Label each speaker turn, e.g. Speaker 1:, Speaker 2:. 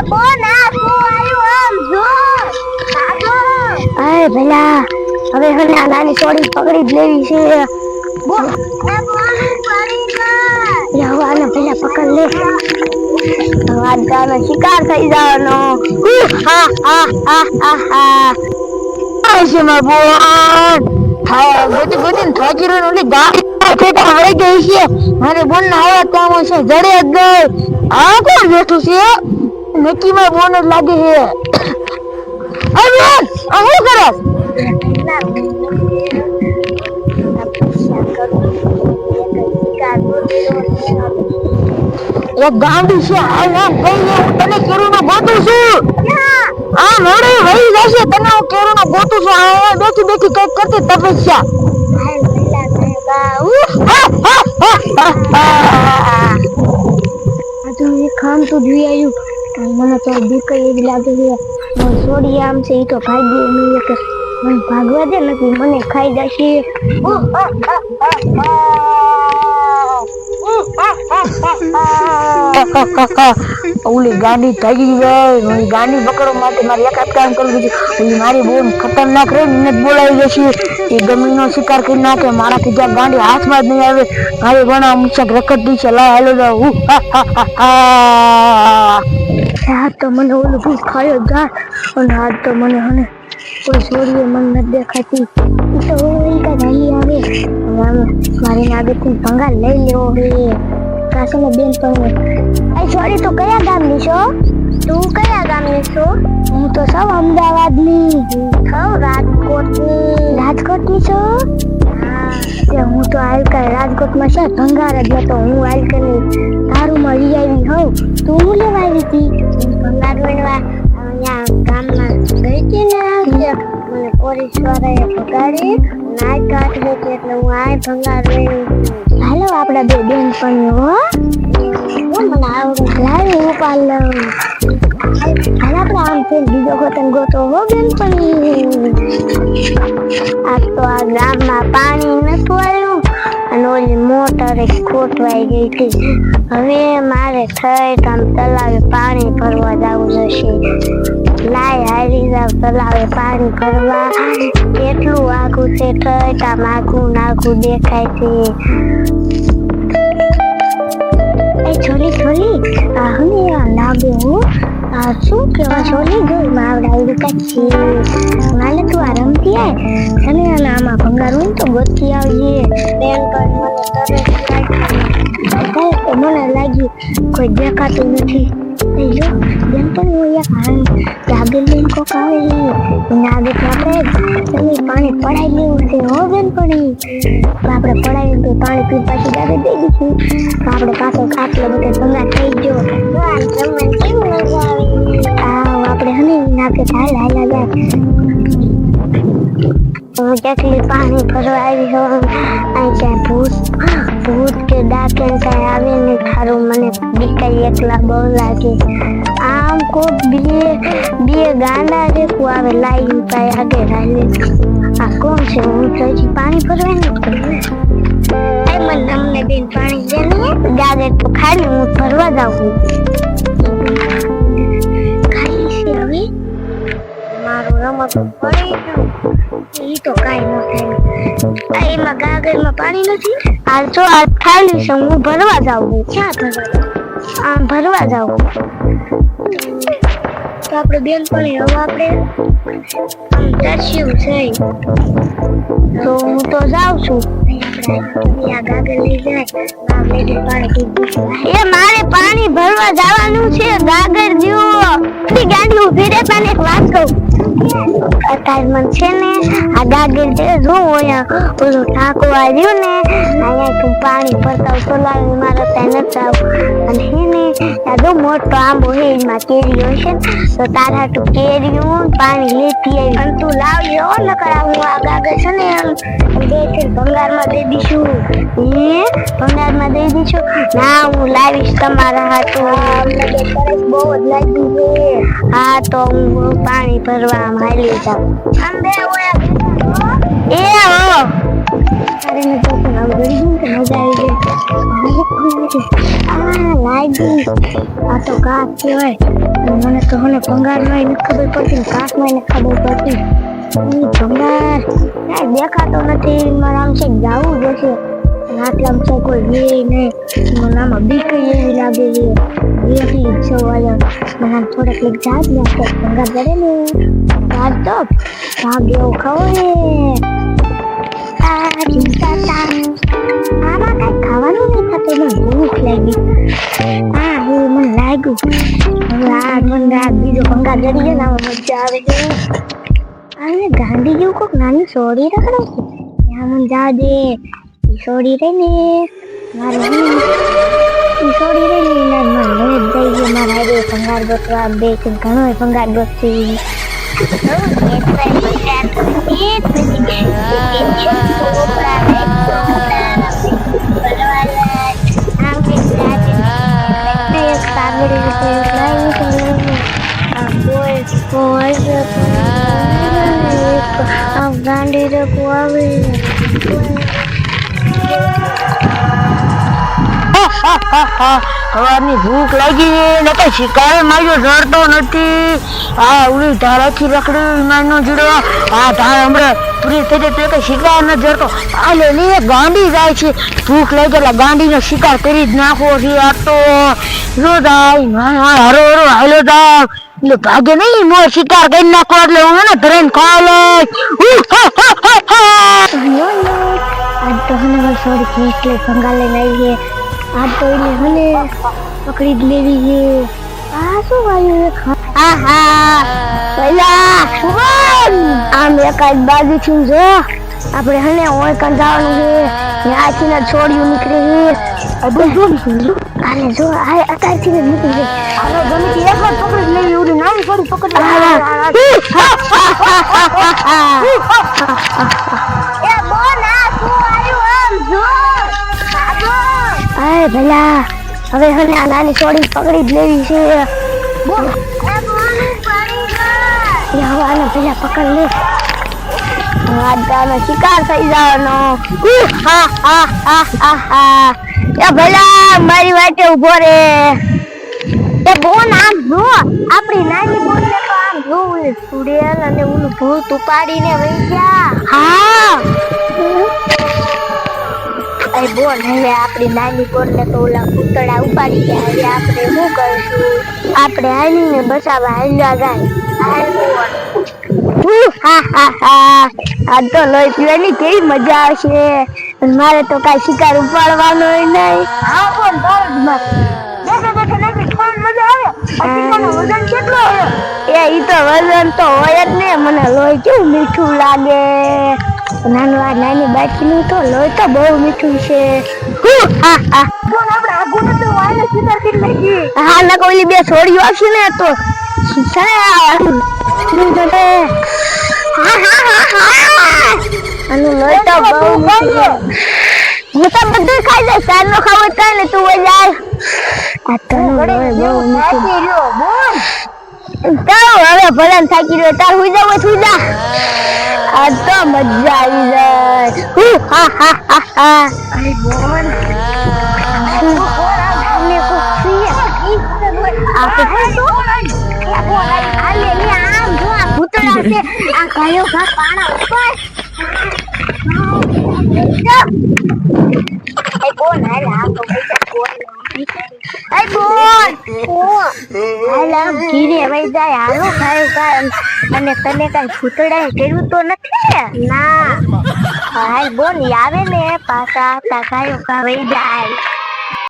Speaker 1: કોણ આ આવ્યું આમ જો કાગો
Speaker 2: અરે ભલા હવે હને આ નાની છોડી પકડી જ લેવી છે આને પેલા પકડ લે વાદાનો શિકાર થઈ જવાનો
Speaker 1: છે માર બોન હા ગોતી થાકી રહ્યો ઓલી ગાડી ફેટા હળી ગઈ છે મારે બોન ના આવા કામ છે જડે જ ગઈ આ કોણ બેઠું છે નક્કી માં બોન જ લાગે છે અરે આ શું કરે એક ગાંડી છે હાલ ના કઈ હું તને કેરુનો ગોતું છું આ મોડે વહી જશે તને હું કેરુનો ગોતું છું આ બેઠી બેઠી કઈક કરતી તપસ્યા
Speaker 2: ખામ તો જોઈ આવ્યું મને તો બીક એવી લાગે છે છોડી આમ છે એ તો ભાગી નહીં કે મને ભાગવા દે નથી મને ખાઈ જશે
Speaker 1: ઓલી ગાડી થાકી ગઈ ઓલી ગાડી પકડવા માટે મારે એક કામ કરવું છે ઓલી મારી બહુ ખતરનાક રે ને બોલાવી જશે એ ગમીનો શિકાર કરી નાખે મારાથી જ્યાં ગાડી હાથમાં જ નહીં આવે મારી ઘણા મુછક રખડતી છે લા હાલો જાઉં
Speaker 2: આ તો મને ઓલું ભૂખ ખાયો જા અને આજ તો મને હને કોઈ છોડીએ મને નથી દેખાતી તો ઓલી કા નહીં આવે મારી આગળથી ભંગાર લઈ લેવો હે કાસને બેન પણ આ છોડી તો કયા ગામની છો તું કયા ગામની છો હું તો સૌ અમદાવાદની સૌ રાજકોટની છો હું તો હાલકા રાજકોટમાં છે ભંગાર જ હતો હું હાલકાની તારું મળી આવી હોઉં તું હું લેવા આવી હતી ભંગાર વેણવા અહીંયા ગામમાં ગઈ હતી ને મને પોલીસ વાળાએ પકડી નાય કાઢી હતી એટલે હું આ ભંગાર વેણી હાલો આપડા બે બેન પણ હો મને આવડે લાવી ઉપાડ લઉં હાલ આપણે આમ ફેર બીજો ગોતો હો બેન પણ આ તો આ ગામમાં પાણી નતું આવ્યું અને ઓલી મોટર ખોટવાઈ ગઈ હતી હવે મારે થઈ આમ તલાવે પાણી ભરવા જવું જશે લાય હારી જાવ તલાવે પાણી ભરવા કેટલું આખું છે થઈ આમ આખું નાખું દેખાય છે એ છોલી આ હને લાગે હું શું કેવા છોલી ગઈ માવડાવી કચ્છી માલે તું આ રમતી આય તને આમાં ભંગાર હોય તો ગોતી આવજે બેન પણ મને લાગ્યું કોઈ દેખાતું નથી જો બેન પણ હું લાગે બેન કોક આવે નાગે આપણે પાણી પડાવી લેવું છે હો બેન પણ આપણે પડાવીને તો પાણી પી પાછી દાદે દઈ દઈશું આપણે પાછો ખાટલો બધો ભંગાર થઈ ગયો કેવું મજા આવી આપણે હની નાકે હાલા જાય હું જેટલી પાણી ભરવા આવી હોઉં અહીં ક્યાંય ભૂત કે ડાકેન કાંઈ આવે ને થારું મને બીકાઈ એકલા બહુ લાગે આમ કોક બે ગાંડા રેકું આવે લાઈન પાય આગે હાલે આ કોણ છે હું તો હજી પાણી ભરવાનું જ કરું મને અમને બેન પાણી દે ને ગાગે તો ખાલી હું ભરવા જાઉં ખાલી છે હવે મારું રમત પડી ગયું ઈ તો કાઈ ન થાય એમાં ગાગરમાં પાણી નથી આ જો આ ખાલી છે હું ભરવા જાઉં ક્યાં ભરવા જાઉં તો આપણે બેન પણ હવે આપણે તરસ્યું છે તો હું તો જાઉં છું મારે પાણી ભરવા જવાનું છે ગાગર જો ગાડી ઉભી રે તને એક વાત કહું અટાઈમન છે ને આ ગાગર છે જો અહીંયા ઓલું ઠાકો આવ્યું ને અહીંયા તું પાણી ભરતા તો લાવી મારા ત્યાં નથી આવું અને હે ને આ જો મોટો આંબો હે એમાં કેરી હોય છે તો તારા તું કેરીયું પાણી લેતી આવી અને તું લાવી હો નકર હું આ ગાગર છે ને બે ભંગારમાં દઈ દઈશું ભંગારમાં દઈ દઈશું ના હું લાવીશ તમારા હાથું બહુ જ લાગ્યું છે હા તો હું પાણી ભરવા હાલી જાઉં એ હો તારે ને તો પણ આવું ગળી ગયું કે મજા આવી ગઈ. આ લાગી આ તો કાચ કહેવાય. અને મને તો મને ભંગારમાં નથી ખબર પડતી ને કાચમાં નથી ખબર પડતી. ભંગાર કાંઈ દેખાતો નથી. મારે આમ છે જાવું જશે આટલામાં છે કોઈ વે નહીં. મને આમાં બીક એવી લાગે છે. એકલી જ છું અહીંયા. મને આમ થોડાક લીક જાત નાખે ભંગાર પડે ને જાત તો ભાગ એવો ખબર આ ચિંતા આમાં કાંઈ ખાવાનું નહીં થતું. મને ભૂખ લાગી. હા હું મને લાગ્યું હવે આ મને આ બીજો ભંગાર જડી જાય ને આમાં મજા આવે છે. અને ગાંધી જેવું કોઈક નાની સોડી રખડે છે ત્યાં મને જા દે. સોડી રહી ને મારે સોડી રહી ને મને જઈ ગયો મારા હારે ભંગાર ગોતવા બે ઘણો ભંગાર ગોતતી. ગાંડી રખું આવે
Speaker 1: સવારની ભૂખ લાગી ને કઈ શિકાર માર્યો જડતો નથી. આ ઉલી ધારાથી રખડી માનો જીડો આ ધાર હમણાં પૂરી થઈ જાય તો કઈ શિકાર ન જડતો. આ લે ગાંડી જાય છે. ભૂખ લાગી એટલે ગાંડીનો શિકાર કરી જ નાખવો છે. આ તો જો જાય હરો હરો હાલો જાય એટલે ભાગે નહીં મોર શિકાર કરી નાખો એટલે હું ને ધરેને ખાવા લઈશ.
Speaker 2: આજ તો હને સોરી ખીચ લે ભંગાર લઈને આવી છે. આજ તો એને હને પકડી જ લેવી છે. આ શું વાયું આહા પેલા આમ એકાદ બાજુ થી જો આપણે હને ઓય કાં જવાનું છે. ત્યાંથી ને છોડ્યું નીકળે છે. આને જો આ અત્યારથી જ નીકળી જાય.
Speaker 1: અરે ગમે એક વાર પકડી લઈ એવડી નાની થોડી પકડી
Speaker 2: એ બોન આ શું આવ્યું આમ જો અરે ભલા હવે હને આ નાની છોડી પકડી જ લેવી છે. બોન એ બોન પડી ગઈ. હવે આને પેલા પકડ લે. આનો શિકાર થઈ જવાનો. એ ભલા મારી વાટે ઉભો રે. એ બોન આમ જો આપણી નાની બોન ને તો આમ જો સુડેલ અને ઓલું ભૂત ઉપાડીને વહી ગયા. હા એ બોન હવે આપણી નાની બોન ને તો ઓલા પૂતળા ઉપાડી ગયા. હવે આપણે શું કરશું? આપણે હાલીને બચાવવા હાલ્યા જાય. આ તો લોહી પીવાની કેવી મજા આવશે. મારે તો કઈ શિકાર ઉપાડવાનો નહીં.
Speaker 1: હા બોલ બેઠા બેઠા નાખી થોડી મજા આવે. વજન કેટલો હોય?
Speaker 2: ઈ તો વજન તો હોય જ ને. મને લોહી કેવું મીઠું લાગે. નાનું આ નાની બાટલીનું તો લોહી તો બહુ મીઠું છે.
Speaker 1: આપણે આગુ નથી વાયને શિકાર કરી નાખી.
Speaker 2: હા ના કોઈ બે છોડીઓ આવશે ને તો આનું લોહી તો બહુ મીઠું છે. હું તો બધું ખાઈ જાય. સાર નો ખાવું થાય ને તું વઈ જાય. આ તો લોહી બહુ મીઠું. તો હવે ભલે થાકી રહ્યો તાર હુઈ જાવ સુઈ જા. આ તો મજા આવી જાય.
Speaker 1: અરે બોલ
Speaker 2: અને તને કઈ ભૂતડા કર્યું તો નથી ના. હાલ બોન આવે ને પાછા ગાયો કા વહી જાય.